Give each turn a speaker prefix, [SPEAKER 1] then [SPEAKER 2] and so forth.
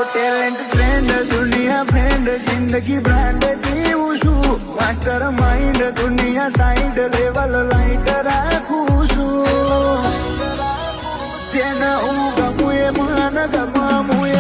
[SPEAKER 1] talent trend દુનિયા friend જિંદગી brand જીવું છું માસ્ટર માઇન્ડ દુનિયા સાઈડ લેવલ લાઈટ રાખું છું જેને હું ગમું એ મન ગમું